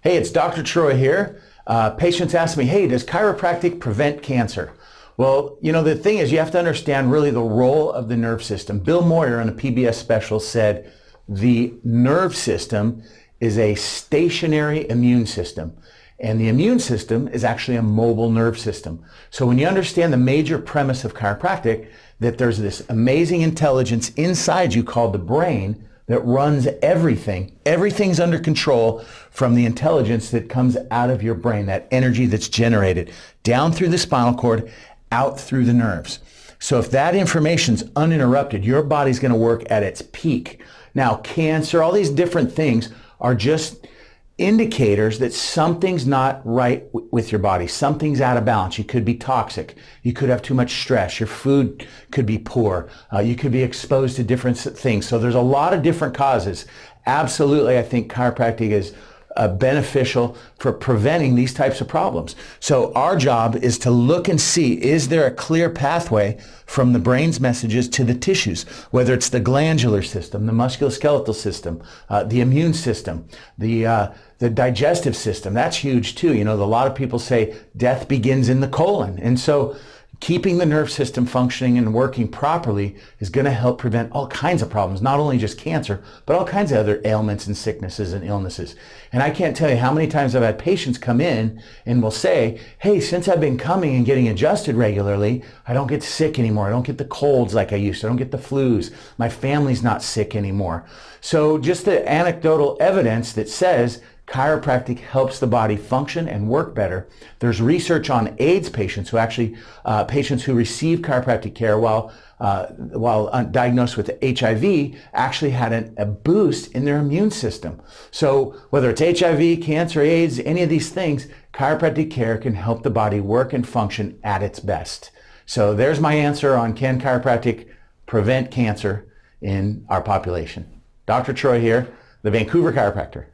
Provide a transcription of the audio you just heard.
Hey, it's Dr. Troy here. Patients ask me, hey, does chiropractic prevent cancer? Well, the thing is you have to understand really the role of the nerve system. Bill Moyer on a PBS special said the nerve system is a stationary immune system. And the immune system is actually a mobile nerve system. So when you understand the major premise of chiropractic, that there's this amazing intelligence inside you called the brain that runs everything. Everything's under control from the intelligence that comes out of your brain, that energy that's generated down through the spinal cord, out through the nerves. So if that information's uninterrupted, your body's going to work at its peak. Now, cancer, all these different things are just indicators that something's not right with your body. Something's out of balance. You could be toxic. You could have too much stress. Your food could be poor. You could be exposed to different things. So there's a lot of different causes. Absolutely, I think chiropractic is beneficial for preventing these types of problems. So our job is to look and see, is there a clear pathway from the brain's messages to the tissues, whether it's the glandular system, the musculoskeletal system, the immune system, the digestive system. That's huge too. A lot of people say death begins in the colon. And so keeping the nerve system functioning and working properly is going to help prevent all kinds of problems, not only just cancer, but all kinds of other ailments and sicknesses and illnesses. And I can't tell you how many times I've had patients come in and will say, hey, since I've been coming and getting adjusted regularly, I don't get sick anymore. I don't get the colds like I used to. I don't get the flus. My family's not sick anymore. So just the anecdotal evidence that says chiropractic helps the body function and work better. There's research on AIDS patients who actually, patients who receive chiropractic care while diagnosed with HIV actually had a boost in their immune system. So whether it's HIV, cancer, AIDS, any of these things, chiropractic care can help the body work and function at its best. So there's my answer on can chiropractic prevent cancer in our population. Dr. Troy here, the Vancouver chiropractor.